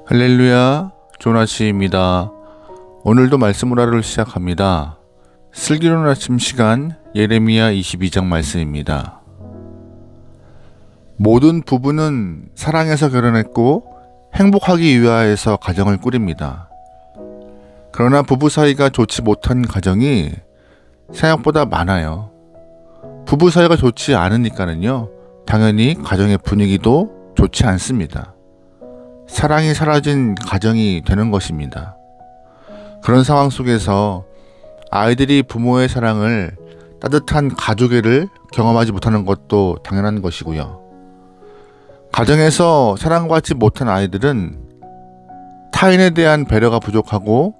할렐루야, 조나시입니다. 오늘도 말씀을 하루를 시작합니다. 슬기로운 아침 시간 예레미야 22장 말씀입니다. 모든 부부는 사랑해서 결혼했고 행복하기 위하여서 가정을 꾸립니다. 그러나 부부 사이가 좋지 못한 가정이 생각보다 많아요. 부부 사이가 좋지 않으니까는요, 당연히 가정의 분위기도 좋지 않습니다. 사랑이 사라진 가정이 되는 것입니다. 그런 상황 속에서 아이들이 부모의 사랑을, 따뜻한 가족애를 경험하지 못하는 것도 당연한 것이고요. 가정에서 사랑받지 못한 아이들은 타인에 대한 배려가 부족하고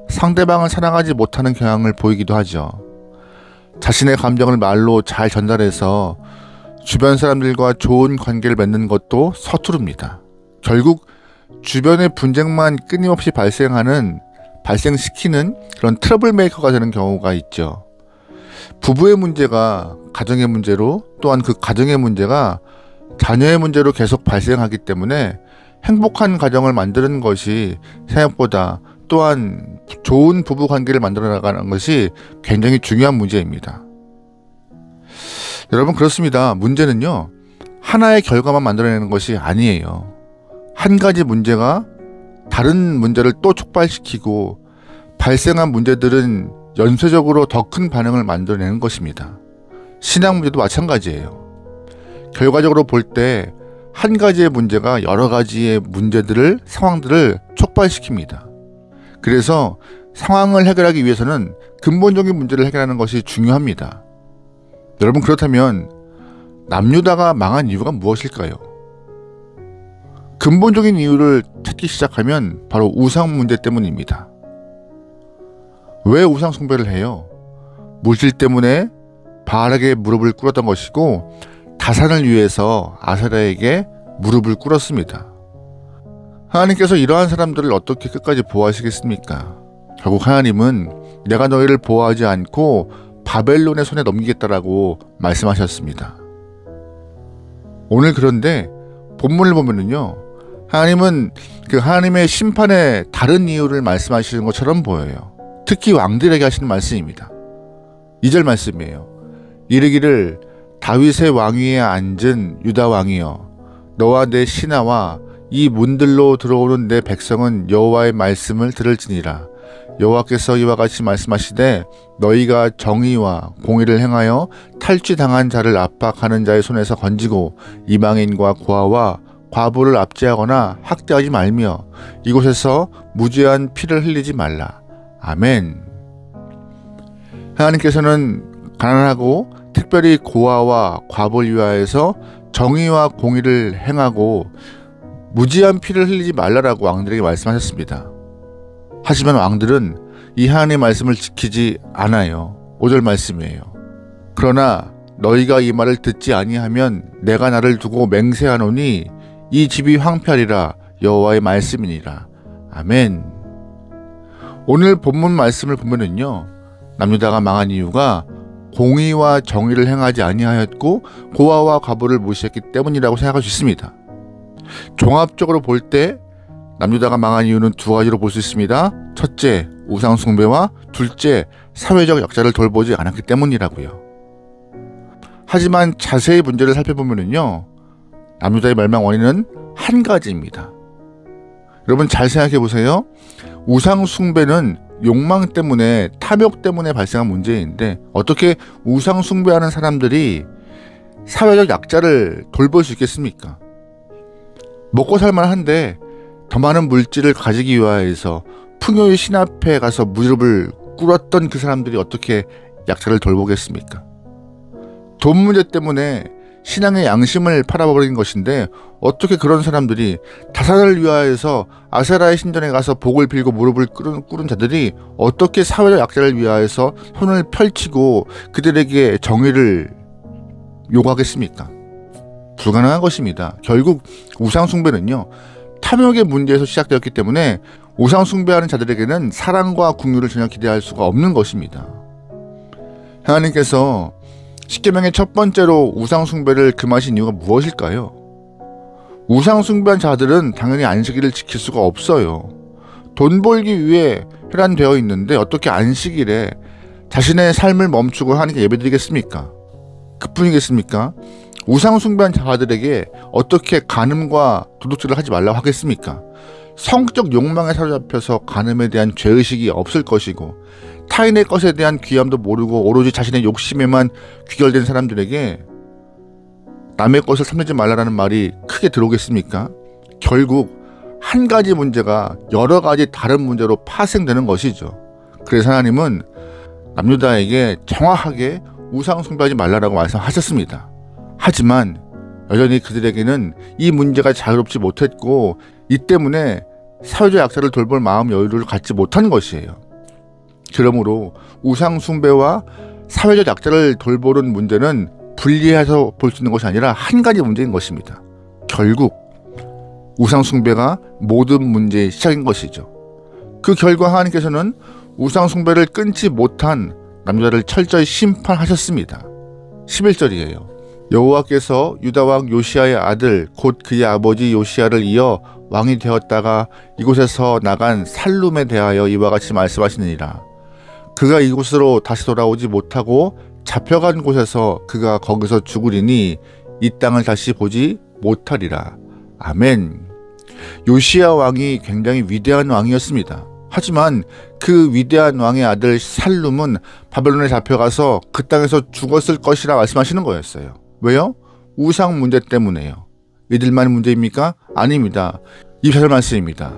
상대방을 사랑하지 못하는 경향을 보이기도 하죠. 자신의 감정을 말로 잘 전달해서 주변 사람들과 좋은 관계를 맺는 것도 서투릅니다. 결국 주변의 분쟁만 끊임없이 발생시키는 그런 트러블 메이커가 되는 경우가 있죠. 부부의 문제가 가정의 문제로, 또한 그 가정의 문제가 자녀의 문제로 계속 발생하기 때문에 행복한 가정을 만드는 것이 생각보다, 또한 좋은 부부 관계를 만들어 나가는 것이 굉장히 중요한 문제입니다. 여러분, 그렇습니다. 문제는요, 하나의 결과만 만들어내는 것이 아니에요. 한 가지 문제가 다른 문제를 또 촉발시키고 발생한 문제들은 연쇄적으로 더 큰 반응을 만들어내는 것입니다. 신앙 문제도 마찬가지예요. 결과적으로 볼 때 한 가지의 문제가 여러 가지의 문제들을, 상황들을 촉발시킵니다. 그래서 상황을 해결하기 위해서는 근본적인 문제를 해결하는 것이 중요합니다. 여러분, 그렇다면 남유다가 망한 이유가 무엇일까요? 근본적인 이유를 찾기 시작하면 바로 우상 문제 때문입니다. 왜 우상 숭배를 해요? 물질 때문에 바알에게 무릎을 꿇었던 것이고, 다산을 위해서 아세라에게 무릎을 꿇었습니다. 하나님께서 이러한 사람들을 어떻게 끝까지 보호하시겠습니까? 결국 하나님은 내가 너희를 보호하지 않고 바벨론의 손에 넘기겠다라고 말씀하셨습니다. 오늘 그런데 본문을 보면은요, 하나님은 그 하나님의 심판의 다른 이유를 말씀하시는 것처럼 보여요. 특히 왕들에게 하시는 말씀입니다. 2절 말씀이에요. 이르기를 다윗의 왕위에 앉은 유다 왕이여, 너와 내 신하와 이 문들로 들어오는 내 백성은 여호와의 말씀을 들을지니라. 여호와께서 이와 같이 말씀하시되 너희가 정의와 공의를 행하여 탈취당한 자를 압박하는 자의 손에서 건지고 이방인과 고아와 과부를 압제하거나 학대하지 말며 이곳에서 무죄한 피를 흘리지 말라. 아멘. 하나님께서는 가난하고 특별히 고아와 과부를 위하여서 정의와 공의를 행하고 무지한 피를 흘리지 말라라고 왕들에게 말씀하셨습니다. 하지만 왕들은 이 하나님의 말씀을 지키지 않아요. 5절 말씀이에요. 그러나 너희가 이 말을 듣지 아니하면 내가 나를 두고 맹세하노니 이 집이 황폐하리라. 여호와의 말씀이니라. 아멘. 오늘 본문 말씀을 보면은요, 남유다가 망한 이유가 공의와 정의를 행하지 아니하였고 고아와 과부를 무시했기 때문이라고 생각할 수 있습니다. 종합적으로 볼 때 남유다가 망한 이유는 두 가지로 볼 수 있습니다. 첫째, 우상 숭배와 둘째, 사회적 약자를 돌보지 않았기 때문이라고요. 하지만 자세히 문제를 살펴보면요, 남유다의 멸망 원인은 한 가지입니다. 여러분, 잘 생각해 보세요. 우상 숭배는 욕망 때문에, 탐욕 때문에 발생한 문제인데 어떻게 우상 숭배하는 사람들이 사회적 약자를 돌볼 수 있겠습니까? 먹고 살만한데 더 많은 물질을 가지기 위하여서 풍요의 신 앞에 가서 무릎을 꿇었던 그 사람들이 어떻게 약자를 돌보겠습니까? 돈 문제 때문에 신앙의 양심을 팔아버린 것인데 어떻게 그런 사람들이, 다산을 위하여서 아세라의 신전에 가서 복을 빌고 무릎을 꿇은 자들이 어떻게 사회적 약자를 위하여서 손을 펼치고 그들에게 정의를 요구하겠습니까? 불가능한 것입니다. 결국 우상 숭배는요, 탐욕의 문제에서 시작되었기 때문에 우상 숭배하는 자들에게는 사랑과 긍휼을 전혀 기대할 수가 없는 것입니다. 하나님께서 십계명의 첫 번째로 우상 숭배를 금하신 이유가 무엇일까요? 우상 숭배한 자들은 당연히 안식일을 지킬 수가 없어요. 돈 벌기 위해 혈안되어 있는데 어떻게 안식일에 자신의 삶을 멈추고 하나님께 예배드리겠습니까? 그뿐이겠습니까? 우상 숭배한 자들에게 어떻게 간음과 도둑질을 하지 말라고 하겠습니까? 성적 욕망에 사로잡혀서 간음에 대한 죄의식이 없을 것이고 타인의 것에 대한 귀함도 모르고 오로지 자신의 욕심에만 귀결된 사람들에게 남의 것을 탐내지 말라는 말이 크게 들어오겠습니까? 결국 한 가지 문제가 여러 가지 다른 문제로 파생되는 것이죠. 그래서 하나님은 남유다에게 정확하게 우상 숭배하지 말라라고 말씀하셨습니다. 하지만 여전히 그들에게는 이 문제가 자유롭지 못했고 이 때문에 사회적 약자를 돌볼 마음 여유를 갖지 못한 것이에요. 그러므로 우상 숭배와 사회적 약자를 돌보는 문제는 분리해서 볼 수 있는 것이 아니라 한 가지 문제인 것입니다. 결국 우상 숭배가 모든 문제의 시작인 것이죠. 그 결과 하나님께서는 우상 숭배를 끊지 못한 남유다를 철저히 심판하셨습니다. 11절이에요. 여호와께서 유다 왕 요시야의 아들 곧 그의 아버지 요시야를 이어 왕이 되었다가 이곳에서 나간 살룸에 대하여 이와 같이 말씀하시느니라. 그가 이곳으로 다시 돌아오지 못하고 잡혀간 곳에서 그가 거기서 죽으리니 이 땅을 다시 보지 못하리라. 아멘. 요시야 왕이 굉장히 위대한 왕이었습니다. 하지만 그 위대한 왕의 아들 살룸은 바벨론에 잡혀가서 그 땅에서 죽었을 것이라 말씀하시는 거였어요. 왜요? 우상 문제 때문에요. 이들만의 문제입니까? 아닙니다. 24절 말씀입니다.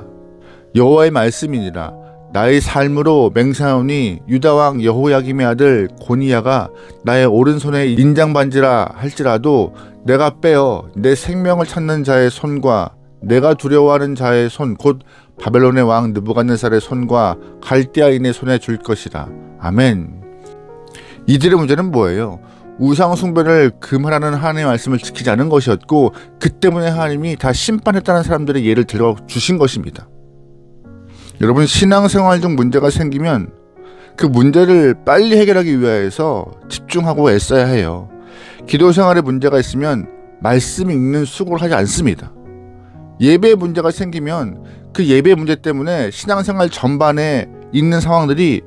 여호와의 말씀이니라. 나의 삶으로 맹세하오니 유다왕 여호야김의 아들 고니야가 나의 오른손에 인장반지라 할지라도 내가 빼어 내 생명을 찾는 자의 손과 내가 두려워하는 자의 손 곧 바벨론의 왕 느부갓네살의 손과 갈대아인의 손에 줄 것이라. 아멘. 이들의 문제는 뭐예요? 우상 숭배를 금하라는 하나님의 말씀을 지키지 않은 것이었고 그 때문에 하나님이 다 심판했다는 사람들의 예를 들어주신 것입니다. 여러분, 신앙생활 중 문제가 생기면 그 문제를 빨리 해결하기 위해서 집중하고 애써야 해요. 기도생활에 문제가 있으면 말씀 읽는 수고를 하지 않습니다. 예배에 문제가 생기면 그 예배 문제 때문에 신앙생활 전반에 있는 상황들이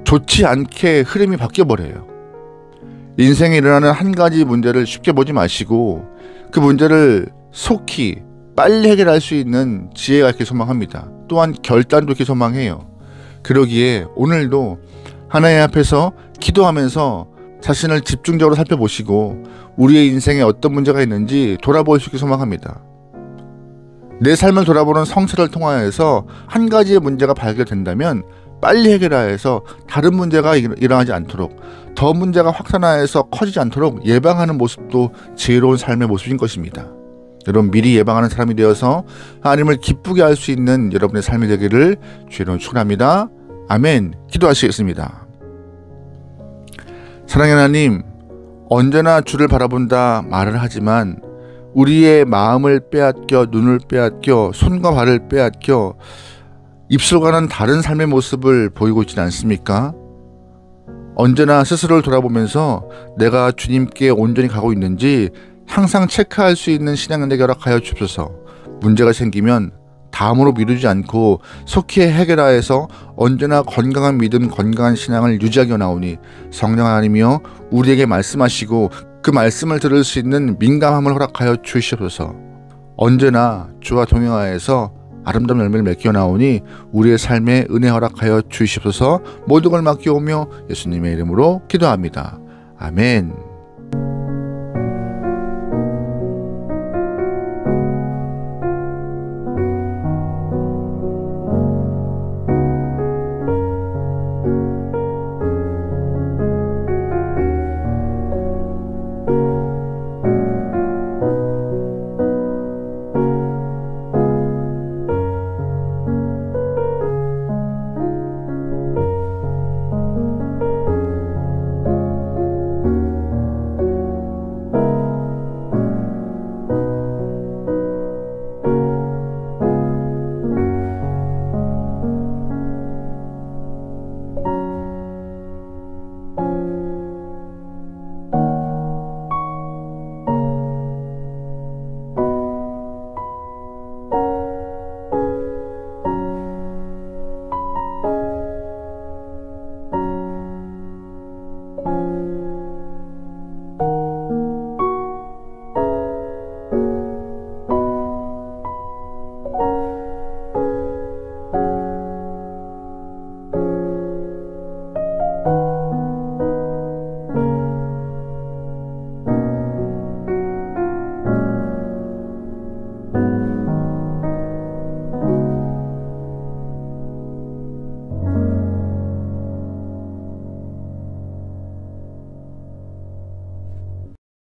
좋지 않게 흐름이 바뀌어버려요. 인생에 일어나는 한 가지 문제를 쉽게 보지 마시고 그 문제를 속히 빨리 해결할 수 있는 지혜가 있길 소망합니다. 또한 결단도 있길 소망해요. 그러기에 오늘도 하나님 앞에서 기도하면서 자신을 집중적으로 살펴보시고 우리의 인생에 어떤 문제가 있는지 돌아볼 수 있길 소망합니다. 내 삶을 돌아보는 성찰을 통하여서 한 가지의 문제가 발견된다면 빨리 해결하여서 다른 문제가 일어나지 않도록, 더 문제가 확산하여서 커지지 않도록 예방하는 모습도 지혜로운 삶의 모습인 것입니다. 여러분, 미리 예방하는 사람이 되어서 하나님을 기쁘게 할 수 있는 여러분의 삶이 되기를 주의로 축원합니다. 아멘. 기도하시겠습니다. 사랑하는 하나님, 언제나 주를 바라본다 말을 하지만 우리의 마음을 빼앗겨 눈을 빼앗겨 손과 발을 빼앗겨 입술과는 다른 삶의 모습을 보이고 있지 않습니까? 언제나 스스로를 돌아보면서 내가 주님께 온전히 가고 있는지 항상 체크할 수 있는 신앙을 허락하여 주옵소서. 문제가 생기면 다음으로 미루지 않고 속히 해결하여서 언제나 건강한 믿음, 건강한 신앙을 유지하게 나오니 성령 하나님이여 우리에게 말씀하시고 그 말씀을 들을 수 있는 민감함을 허락하여 주시옵소서. 언제나 주와 동행하여서 아름다운 열매를 맺겨 나오니 우리의 삶에 은혜 허락하여 주시옵소서. 모든 걸 맡겨오며 예수님의 이름으로 기도합니다. 아멘.